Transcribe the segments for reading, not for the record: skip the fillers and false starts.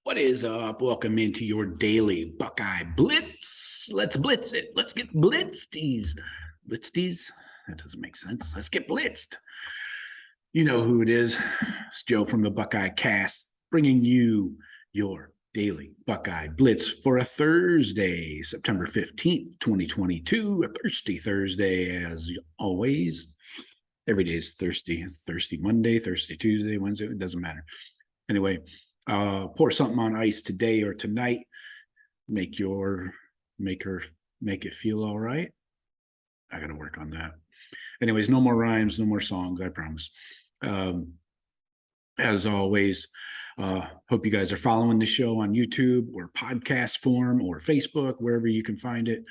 What is up? Welcome into your daily Buckeye Blitz. Let's blitz it. Let's get blitzed. Blitzed? That doesn't make sense. Let's get blitzed. You know who it is. It's Joe from the Buckeye Cast, bringing you your daily Buckeye Blitz for a Thursday, September 15th, 2022. A thirsty Thursday, as always. Every day is thirsty. It's thirsty Monday, thirsty Tuesday, Wednesday. It doesn't matter. Anyway, pour something on ice today or tonight. Make it feel all right. I got to work on that. Anyways, no more rhymes, no more songs, I promise. As always, hope you guys are following the show on YouTube or podcast form or Facebook, wherever you can find it.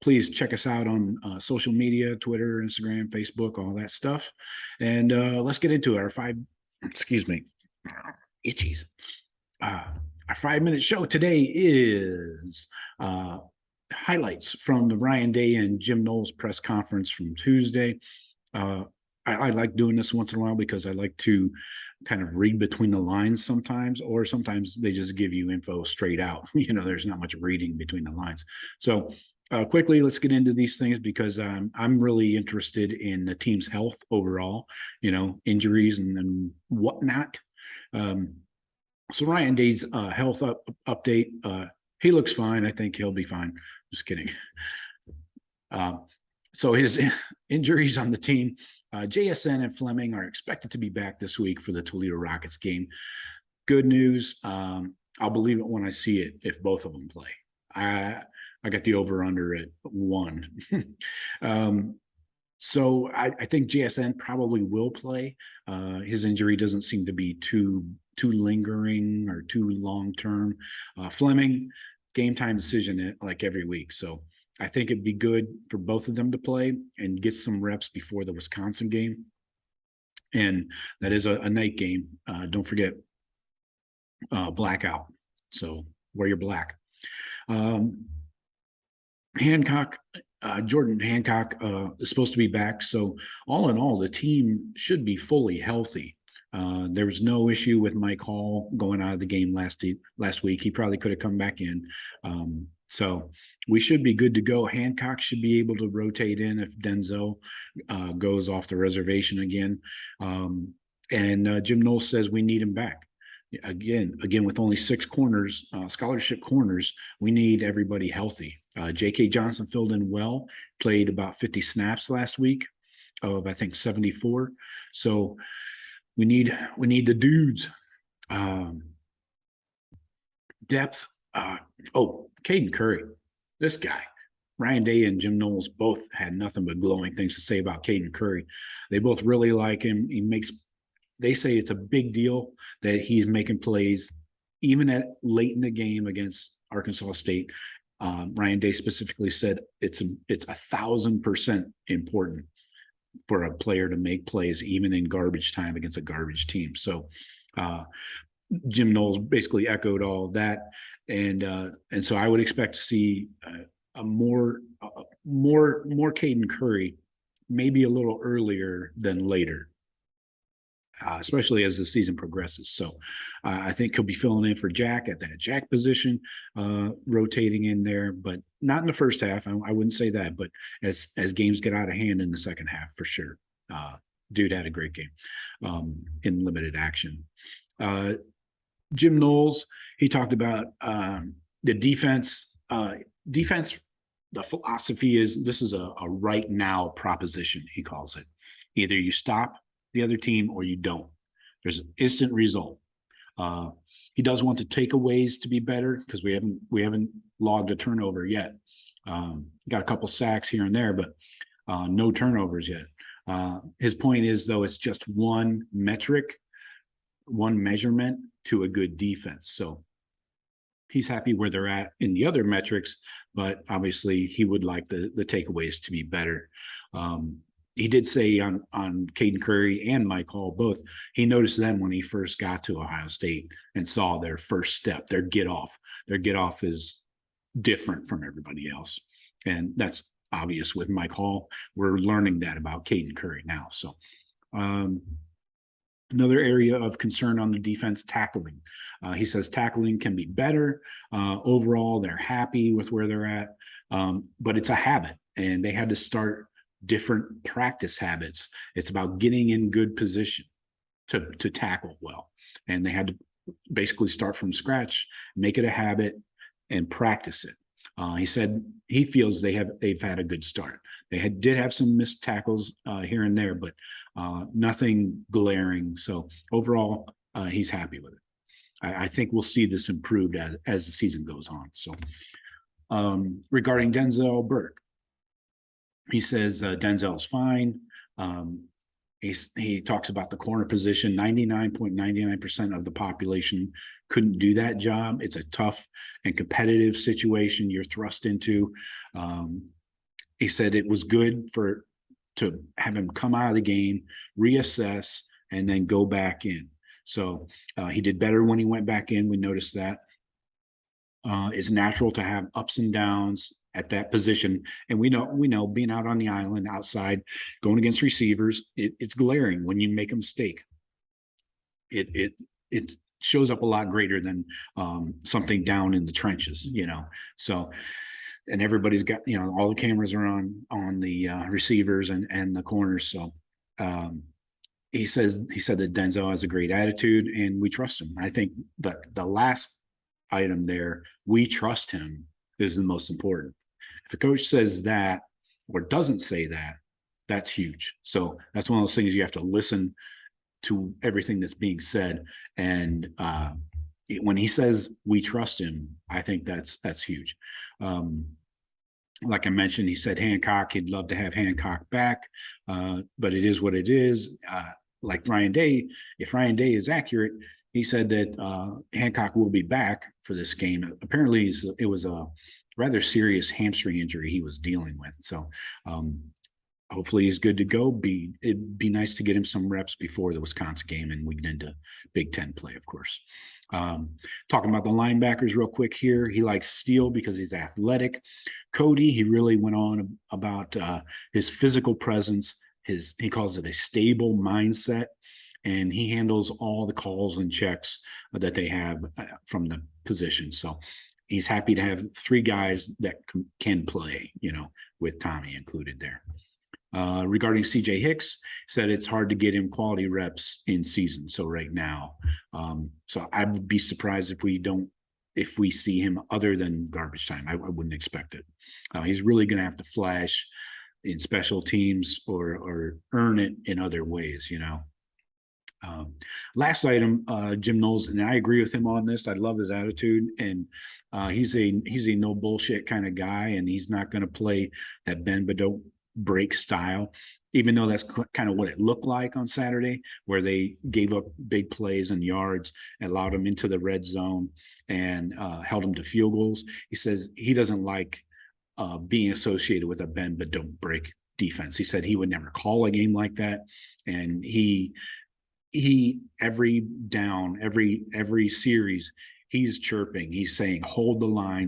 Please check us out on social media, Twitter, Instagram, Facebook, all that stuff. And let's get into our itchies. Our 5-minute show today is highlights from the Ryan Day and Jim Knowles press conference from Tuesday. I like doing this once in a while because I like to kind of read between the lines sometimes, or sometimes they just give you info straight out. There's not much reading between the lines. So quickly, let's get into these things because I'm really interested in the team's health overall, injuries and whatnot. So Ryan Day's health update, he looks fine. I think he'll be fine. Just kidding. So his injuries on the team, JSN and Fleming are expected to be back this week for the Toledo Rockets game. Good news. I'll believe it when I see it if both of them play. I got the over-under at 1. So I think JSN probably will play. His injury doesn't seem to be too lingering or too long-term. Fleming, game time decision like every week. So I think it'd be good for both of them to play and get some reps before the Wisconsin game. And that is a night game. Don't forget blackout. So wear your black. Hancock, Jordan Hancock is supposed to be back. So all in all, the team should be fully healthy. There was no issue with Mike Hall going out of the game last week. He probably could have come back in. So we should be good to go. Hancock should be able to rotate in if Denzel goes off the reservation again. And Jim Knowles says we need him back. Again, with only 6 corners, scholarship corners, we need everybody healthy. J.K. Johnson filled in well, played about 50 snaps last week of, I think, 74. So we need the dudes. Depth. Caden Curry, this guy. Ryan Day and Jim Knowles both had nothing but glowing things to say about Caden Curry. They both really like him. They say it's a big deal that he's making plays even at late in the game against Arkansas State. Ryan Day specifically said it's 1,000% important for a player to make plays even in garbage time against a garbage team. So Jim Knowles basically echoed all of that, and so I would expect to see a more Caden Curry, maybe a little earlier than later. Especially as the season progresses. So I think he'll be filling in for Jack at that Jack position, rotating in there, but not in the first half. I wouldn't say that, but as games get out of hand in the second half, for sure. Dude had a great game in limited action. Jim Knowles, he talked about the defense. The philosophy is this is a right now proposition, he calls it. Either you stop the other team or you don't. There's an instant result. He does want the takeaways to be better because we haven't logged a turnover yet. Got a couple sacks here and there, but no turnovers yet. His point is, though, it's just one metric, one measurement to a good defense. So he's happy where they're at in the other metrics, but obviously he would like the takeaways to be better. He did say on Caden Curry and Mike Hall both, he noticed them when he first got to Ohio State and saw their first step, their get off. Their get off is different from everybody else. And that's obvious with Mike Hall. We're learning that about Caden Curry now. So Another area of concern on the defense, tackling. He says tackling can be better. Overall, they're happy with where they're at, but it's a habit, and they had to start different practice habits. It's about getting in good position to tackle well, and they had to basically start from scratch, make it a habit, and practice it. He said he feels they've had a good start. They did have some missed tackles here and there, but nothing glaring. So overall, he's happy with it. I think we'll see this improved as the season goes on. So regarding Denzel Burke, he says Denzel's fine. He talks about the corner position. 99.99% of the population couldn't do that job. It's a tough and competitive situation you're thrust into. He said it was good to have him come out of the game, reassess, and then go back in. So he did better when he went back in. We noticed that. It's natural to have ups and downs at that position, and we know being out on the island outside going against receivers, it's glaring when you make a mistake. It shows up a lot greater than something down in the trenches, so, and everybody's got, all the cameras are on the receivers and the corners. So he said that Denzel has a great attitude and we trust him. I think that the last item there, we trust him, is the most important. If a coach says that or doesn't say that, that's huge. So that's one of those things you have to listen to everything that's being said. And when he says we trust him, I think that's huge. Like I mentioned, he said Hancock, he'd love to have Hancock back, but it is what it is. Like Ryan Day, if Ryan Day is accurate, he said that Hancock will be back for this game. Apparently, it was a rather serious hamstring injury he was dealing with. So hopefully he's good to go. It'd be nice to get him some reps before the Wisconsin game, and we get into Big Ten play, of course. Talking about the linebackers real quick here. He likes Steele because he's athletic. Cody, he really went on about his physical presence. He calls it a stable mindset, and he handles all the calls and checks that they have from the position. So he's happy to have three guys that can play, with Tommy included there. Regarding CJ Hicks, said it's hard to get him quality reps in season. So right now, so I would be surprised if we see him other than garbage time. I wouldn't expect it. He's really going to have to flash in special teams or earn it in other ways, Last item, Jim Knowles, and I agree with him on this. I love his attitude, and he's a no bullshit kind of guy, and he's not going to play that bend but don't break style, even though that's kind of what it looked like on Saturday, where they gave up big plays and yards, and allowed them into the red zone and held them to field goals. He says he doesn't like being associated with a bend but don't break defense. He said he would never call a game like that, and he every down, every series, he's chirping, he's saying hold the line,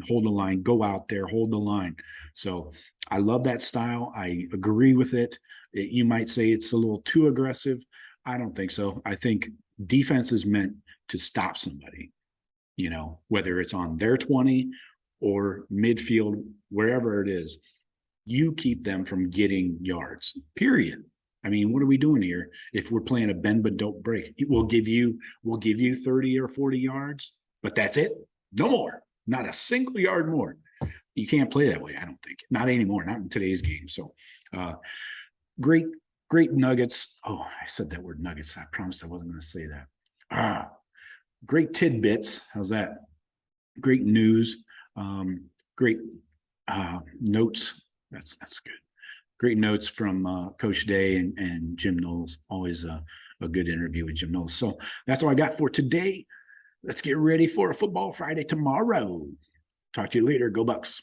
go out there, hold the line. So I love that style. I agree with it. You might say it's a little too aggressive. I don't think so. I think defense is meant to stop somebody, whether it's on their 20 or midfield, wherever it is. You keep them from getting yards, period. I mean, what are we doing here? If we're playing a bend but don't break, we'll give you 30 or 40 yards, but that's it. No more. Not a single yard more. You can't play that way, I don't think. Not anymore, not in today's game. So great nuggets. Oh, I said that word nuggets. I promised I wasn't going to say that. Great tidbits. How's that? Great news. Great notes. That's good. Great notes from Coach Day and Jim Knowles. Always a good interview with Jim Knowles. So that's all I got for today. Let's get ready for a Football Friday tomorrow. Talk to you later. Go Bucks.